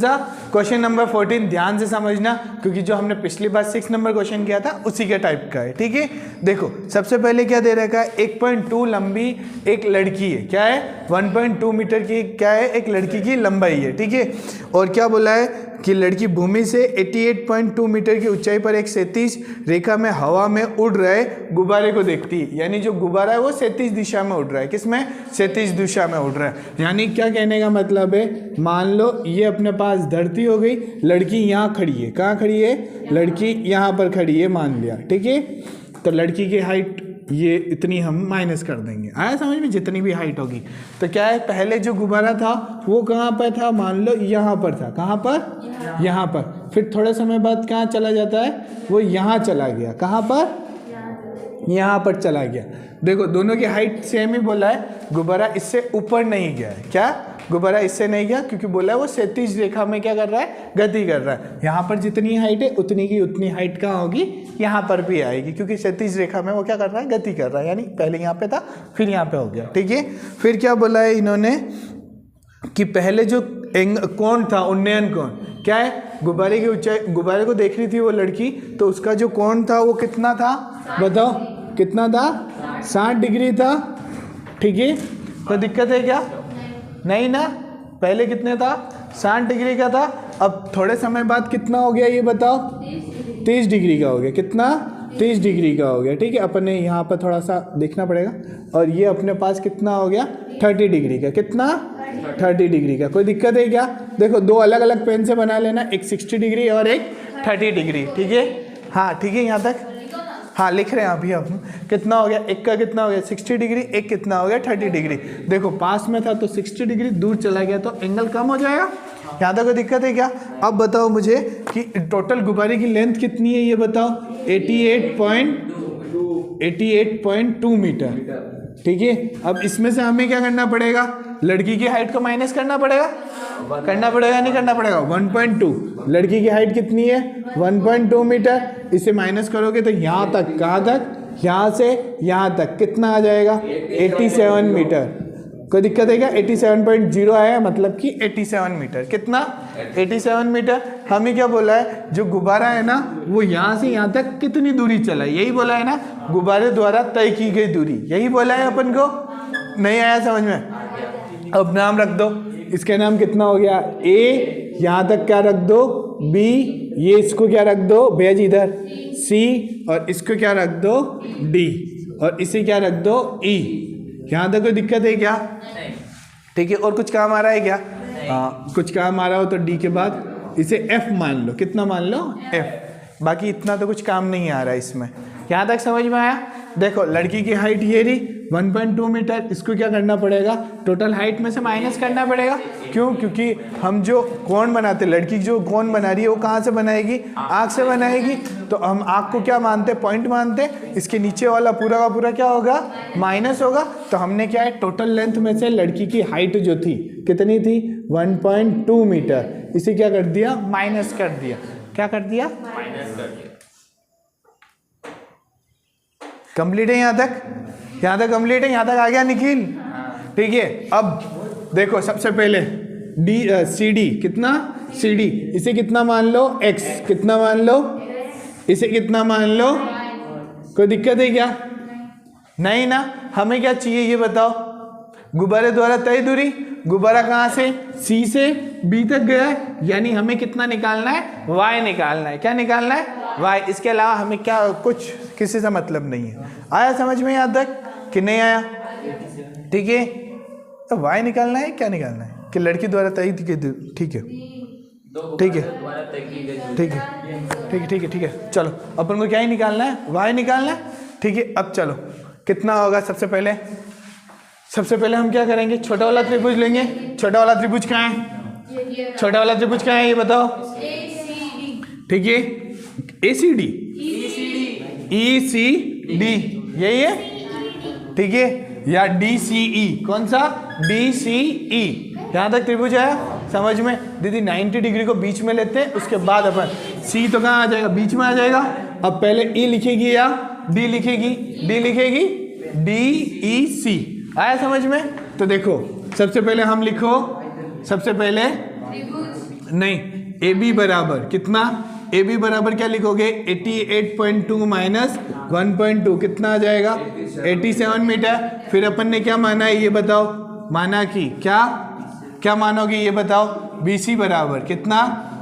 Question number 14 ध्यान से समझना, क्योंकि जो हमने पिछली बार 6 नंबर क्वेश्चन किया था उसी के टाइप का है। ठीक है, देखो सबसे पहले क्या दे रखा है, 1.2 लंबी एक लड़की है, क्या है 1.2 मीटर की, क्या है एक लड़की की लंबाई है। ठीक है, और क्या बोला है कि लड़की भूमि से 88.2 मीटर की ऊंचाई पर एक क्षैतिज रेखा में हवा में उड़ रहे गुब्बारे को देखती है। यानी जो गुब्बारा है वो क्षैतिज दिशा में उड़ रहा है, किसमें, क्षैतिज दिशा में उड़ रहा है। यानी क्या कहने का मतलब है, मान लो ये अपने पास धरती हो गई, लड़की यहाँ खड़ी है, कहाँ खड़ी है, लड़की यहाँ पर खड़ी है मान लिया। ठीक है, तो लड़की की हाइट ये इतनी हम माइनस कर देंगे, आया समझ में, जितनी भी हाइट होगी। तो क्या है, पहले जो गुब्बारा था वो कहाँ पर था, मान लो यहाँ पर था, कहाँ पर, यहाँ पर। फिर थोड़े समय बाद कहाँ चला जाता है, वो यहाँ चला गया, कहाँ पर, यहाँ पर चला गया। देखो दोनों की हाइट सेम ही बोला है, गुब्बारा इससे ऊपर नहीं गया है, क्या गुब्बारा इससे नहीं गया, क्योंकि बोला है वो क्षैतिज रेखा में क्या कर रहा है, गति कर रहा है। यहाँ पर जितनी हाइट है उतनी की उतनी हाइट कहाँ होगी, यहाँ पर भी आएगी, क्योंकि क्षैतिज रेखा में वो क्या कर रहा है, गति कर रहा है। यानी पहले यहाँ पे था फिर यहाँ पे हो गया। ठीक है, फिर क्या बोला है इन्होंने कि पहले जो कोण था, उन्नयन कोण, क्या है, गुब्बारे की ऊंचाई, गुब्बारे को देख रही थी वो लड़की, तो उसका जो कोण था वो कितना था, बताओ कितना था, 60 डिग्री था। ठीक है, कोई दिक्कत है क्या, नहीं ना, पहले कितने था, 60 डिग्री का था। अब थोड़े समय बाद कितना हो गया ये बताओ, 30 डिग्री का हो गया, कितना, 30 डिग्री का हो गया। ठीक है, अपने यहाँ पर थोड़ा सा देखना पड़ेगा। और ये अपने पास कितना हो गया, 30 डिग्री का, कितना, 30 डिग्री का। कोई दिक्कत है क्या, देखो दो अलग अलग पेन से बना लेना, एक 60 डिग्री और एक 30 डिग्री। ठीक है, हाँ ठीक है, यहाँ तक हाँ लिख रहे हैं अभी हम, कितना हो गया, एक का कितना हो गया 60 डिग्री, एक कितना हो गया 30 डिग्री। देखो पास में था तो 60 डिग्री, दूर चला गया तो एंगल कम हो जाएगा। यहाँ तक कोई दिक्कत है क्या। अब बताओ मुझे कि टोटल गुब्बारे की लेंथ कितनी है ये बताओ, 88.2 मीटर। ठीक है, अब इसमें से हमें क्या करना पड़ेगा, लड़की की हाइट को माइनस करना पड़ेगा, करना पड़ेगा नहीं करना पड़ेगा, 1.2, लड़की की हाइट कितनी है 1.2 मीटर, इसे माइनस करोगे तो यहाँ तक, कहाँ तक, यहाँ से यहाँ तक कितना आ जाएगा, 87 मीटर। कोई दिक्कत है क्या, 87.0 आया, मतलब कि 87 मीटर, कितना, 87 मीटर। हमें क्या बोला है, जो गुब्बारा है ना वो यहाँ से यहाँ तक कितनी दूरी चला है, यही बोला है ना, गुब्बारे द्वारा तय की गई दूरी, यही बोला है अपन को। नहीं आया समझ में, अब नाम रख दो, इसका नाम कितना हो गया, ए, यहाँ तक क्या रख दो, बी, ये इसको क्या रख दो भेज इधर, सी, और इसको क्या रख दो, डी, और इसे क्या रख दो, ई। यहाँ तक कोई दिक्कत है क्या, ठीक है, और कुछ काम आ रहा है क्या, हाँ कुछ काम आ रहा हो तो डी के बाद इसे एफ मान लो, कितना मान लो, एफ। बाकी इतना तो कुछ काम नहीं आ रहा है इसमें। यहाँ तक समझ में आया। देखो लड़की की हाइट ये रही 1.2 मीटर, इसको क्या करना पड़ेगा, टोटल हाइट में से माइनस करना पड़ेगा। क्यों, क्योंकि हम जो कोण बनाते, लड़की जो कोण बना रही है वो कहाँ से बनाएगी, आँख से बनाएगी। तो हम आँख को क्या मानते, पॉइंट मानते, इसके नीचे वाला पूरा का पूरा क्या होगा, माइनस होगा। तो हमने क्या है, टोटल लेंथ में से लड़की की हाइट जो थी कितनी थी, 1.2 मीटर, इसे क्या कर दिया, माइनस कर दिया। क्या कर दिया, माइनस कर दिया। कंप्लीट है यहाँ तक, यहाँ तक कंप्लीट है, यहाँ तक आ गया निखिल। ठीक है, अब देखो सबसे पहले डी सी डी, कितना, सी डी, इसे कितना मान लो, एक्स, कितना मान लो, इसे कितना मान लो। कोई दिक्कत है क्या, नहीं ना। हमें क्या चाहिए ये बताओ, गुब्बारे द्वारा तय दूरी, गुब्बारा कहाँ से, सी से बी तक गया है, यानी हमें कितना निकालना है, वाई निकालना है। क्या निकालना है, वाई। इसके अलावा हमें क्या, कुछ किसी से मतलब नहीं है। आया समझ में यहाँ तक कि नहीं आया, ठीक है। तो वाई निकालना है, क्या निकालना है, कि लड़की द्वारा तय, ठीक है, ठीक है, ठीक है, ठीक है, ठीक है, ठीक है, ठीक है। चलो अपन को क्या ही निकालना है, वाई निकालना है। ठीक है, अब चलो कितना होगा, सबसे पहले हम क्या करेंगे, छोटा वाला त्रिभुज लेंगे। छोटा वाला त्रिभुज कहाँ है, छोटा वाला त्रिभुज कहाँ है ये बताओ, ठीक है, ए सी डी, ई सी डी, यही है, ठीक है, या डी सी ई, कौन सा, डी सी ई। यहाँ तक त्रिभुज आया समझ में। दीदी 90 डिग्री को बीच में लेते हैं, उसके बाद अपन सी तो कहाँ आ जाएगा, बीच में आ जाएगा। अब पहले ई लिखेगी या डी लिखेगी, डी लिखेगी, डी ई सी। आया समझ में। तो देखो सबसे पहले हम लिखो, सबसे पहले नहीं, ए बी बराबर कितना, ए बी बराबर क्या लिखोगे, 88.2 माइनस 1.2 कितना आ जाएगा, 87 मीटर। फिर अपन ने क्या माना है ये बताओ, माना कि क्या मानोगे ये बताओ, बी सी बराबर कितना,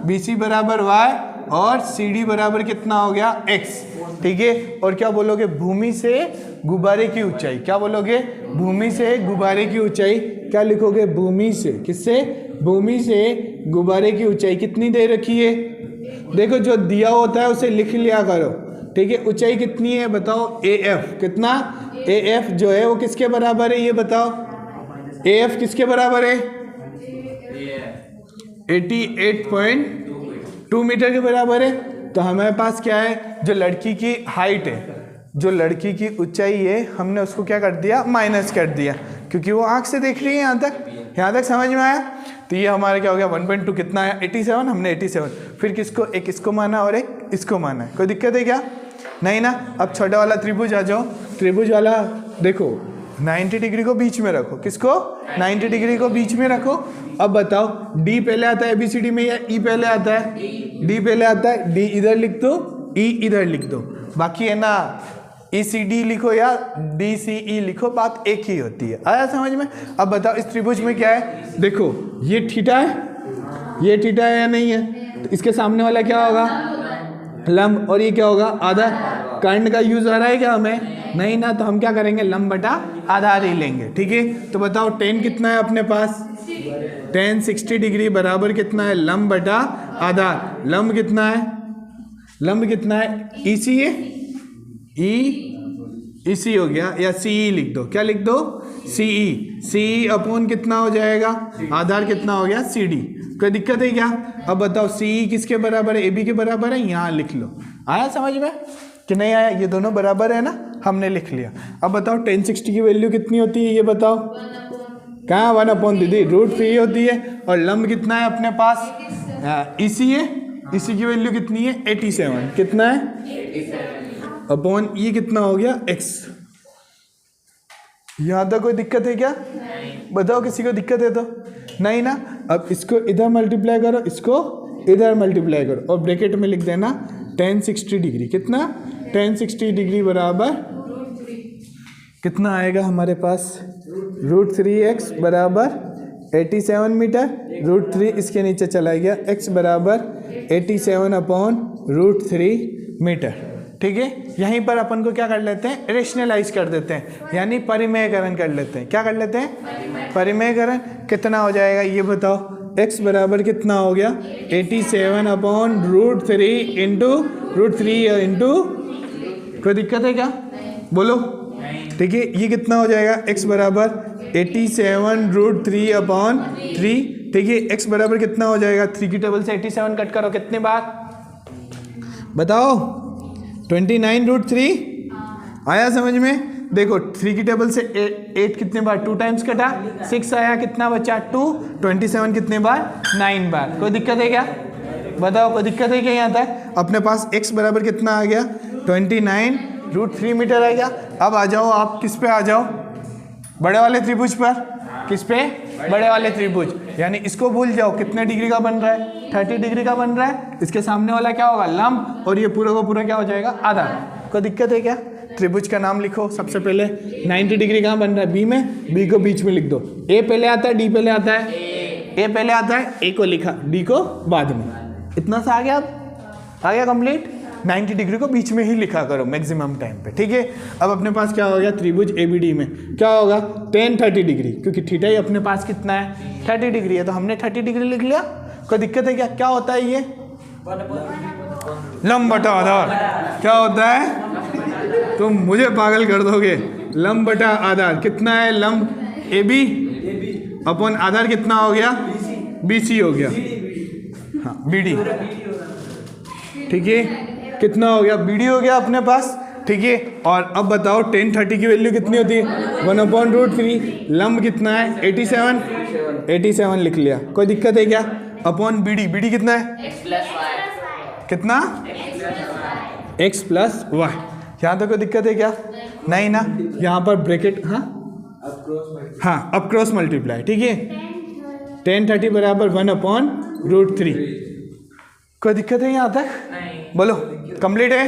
बी सी बराबर वाई और सी डी बराबर कितना हो गया एक्स, ठीक है। और क्या बोलोगे, भूमि से गुब्बारे की ऊंचाई, क्या बोलोगे, भूमि से गुब्बारे की ऊंचाई, क्या लिखोगे, भूमि से, किससे, भूमि से गुब्बारे की ऊंचाई कितनी दे रखी है, देखो जो दिया होता है उसे लिख लिया करो, ठीक है। ऊंचाई कितनी है बताओ, ए एफ कितना, ए एफ जो है वो किसके बराबर है ये बताओ, ए एफ किसके बराबर है, 88.2 मीटर के बराबर है। तो हमारे पास क्या है, जो लड़की की हाइट है, जो लड़की की ऊंचाई है, हमने उसको क्या कर दिया, माइनस कर दिया, क्योंकि वो आंख से देख रही है। यहाँ तक समझ में आया। तो ये हमारा क्या हो गया, 1.2 कितना है, 87, हमने 87। फिर किसको, एक इसको माना और एक इसको माना है, कोई दिक्कत है क्या, नहीं ना। अब छोटा वाला त्रिभुज आ जाओ, त्रिभुज वाला देखो 90 डिग्री को बीच में रखो, किसको, 90 डिग्री को बीच में रखो। अब बताओ डी पहले आता है ABCD में या ई पहले आता है, डी पहले आता है, डी इधर लिख दो, ई इधर लिख दो, बाकी है ना ECD लिखो या DCE लिखो, बात एक ही होती है। आया समझ में। अब बताओ इस त्रिभुज में क्या है, देखो ये थीटा है, ये थीटा है या नहीं है, तो इसके सामने वाला क्या होगा, लंब, और ये क्या होगा, आधार। कर्ण का यूज आ रहा है क्या हमें, नहीं ना, तो हम क्या करेंगे, लंब बटा आधार ही लेंगे, ठीक है। तो बताओ tan कितना है अपने पास, tan 60 डिग्री बराबर कितना है, लंब बटा आधार। लंब कितना है, लंब कितना है, EC है, EC हो गया, या CE लिख दो, क्या लिख दो, CE अपॉन कितना हो जाएगा, आधार कितना हो गया, CD। कोई दिक्कत है क्या। अब बताओ CE किसके बराबर है, AB के बराबर है, यहाँ लिख लो। आया समझ में कि नहीं आया, ये दोनों बराबर है ना, हमने लिख लिया। अब बताओ tan 60 की वैल्यू कितनी होती है ये बताओ, कहाँ 1 दीदी √3 होती है। और लंब कितना है अपने पास, EC है, EC की वैल्यू कितनी है, 87, कितना है, अपॉन ये कितना हो गया, x। यहाँ तक कोई दिक्कत है क्या, बताओ किसी को दिक्कत है तो, नहीं ना। अब इसको इधर मल्टीप्लाई करो, इसको इधर मल्टीप्लाई करो, और ब्रैकेट में लिख देना tan 60 डिग्री, कितना, tan 60 डिग्री बराबर कितना आएगा हमारे पास, √3x बराबर 87 मीटर, √3 इसके नीचे चला गया, x बराबर 87 अपॉन √3 मीटर, ठीक है। यहीं पर अपन को क्या कर लेते हैं, रेशनलाइज कर देते हैं, यानी परिमेयकरण कर लेते हैं। क्या कर लेते हैं, परिमेयकरण। कितना हो जाएगा ये बताओ, x बराबर कितना हो गया, 87 अपॉन √3 इंटू √3 कोई दिक्कत है क्या, बोलो, ठीक है। ये कितना हो जाएगा, x बराबर 87 √3 अपॉन 3, ठीक है। x बराबर कितना हो जाएगा, 3 की टेबल से 87 कट करो, कितने बार बताओ, 29 √3। आया समझ में। देखो 3 की टेबल से 8 कितने बार, 2 टाइम्स कटा, 6 आया, कितना बचा 2, 27 कितने बार, 9 बार। कोई दिक्कत है क्या, बताओ, कोई दिक्कत है क्या। यहाँ तक अपने पास x बराबर कितना आ गया, 29 √3 मीटर आ गया। अब आ जाओ आप किस पे आ जाओ, बड़े वाले त्रिभुज पर। किस पे, बड़े वाले त्रिभुज, यानी इसको भूल जाओ, कितने डिग्री का बन रहा है, 30 डिग्री का बन रहा है। इसके सामने वाला क्या होगा, लंब, और ये पूरा का पूरा क्या हो जाएगा, आधार। कोई दिक्कत है क्या। त्रिभुज का नाम लिखो सबसे पहले, 90 डिग्री कहाँ बन रहा है, बी में, बी को बीच में लिख दो। ए पहले आता है, डी पहले आता है, ए पहले आता है, ए को लिखा, डी को बाद में। इतना सा आ गया, आ गया कंप्लीट। 90 डिग्री को बीच में ही लिखा करो मैक्सिमम टाइम पे, ठीक है। अब अपने पास क्या हो गया, त्रिभुज ABD में क्या होगा, tan 30 डिग्री, क्योंकि थीटा ही अपने पास कितना है, 30 डिग्री है, तो हमने 30 डिग्री लिख लिया। कोई दिक्कत है क्या। क्या होता है ये, लंब बटा आधार। क्या होता है, तुम मुझे पागल कर दोगे। लंब बटा आधार कितना है, लंब AB अपॉन आधार कितना हो गया, BC हो गया, हाँ BD, ठीक है। कितना हो गया, BD हो गया अपने पास, ठीक है। और अब बताओ tan 30 की वैल्यू कितनी होती है, 1/√3। लंब कितना है, 87 लिख लिया। कोई दिक्कत है क्या। अपॉन BD कितना है, कितना, x प्लस वाई। यहाँ तो कोई दिक्कत है क्या, नहीं ना। यहाँ पर ब्रैकेट, हाँ अब क्रॉस मल्टीप्लाई, ठीक है। tan 30 बराबर 1/√3 √3। कोई दिक्कत है यहाँ तक? बोलो, कंप्लीट है?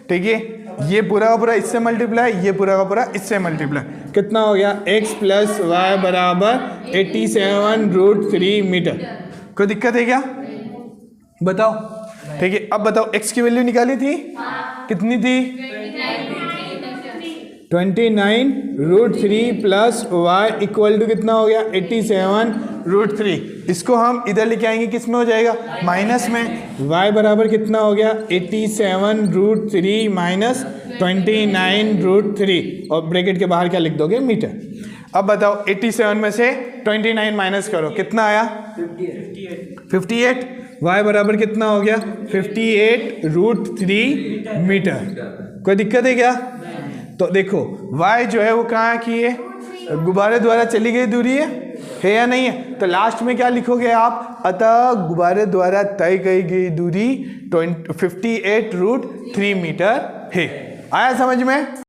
ठीक है, ये पूरा का पूरा इससे मल्टीप्लाई, ये पूरा का पूरा इससे मल्टीप्लाई, कितना हो गया? x + y = 87√3 metre. कोई दिक्कत है क्या? बताओ। ठीक है, अब बताओ x की वैल्यू निकाली थी, कितनी थी? 29√3 + y = कितना हो गया? 87√3। इसको हम इधर लेके आएंगे, किस में हो जाएगा? माइनस में। y बराबर कितना हो गया? 87√3 माइनस 29√3, और ब्रैकेट के बाहर क्या लिख दोगे? मीटर। अब बताओ 87 में से 29 माइनस करो, कितना आया? 58। y बराबर कितना हो गया? 58√3 मीटर। कोई दिक्कत है क्या? तो देखो y जो है वो कहाँ की है? गुब्बारे द्वारा चली गई दूरी है या नहीं है? तो लास्ट में क्या लिखोगे आप? अतः गुब्बारे द्वारा तय की गई दूरी 58√3 मीटर है। आया समझ में?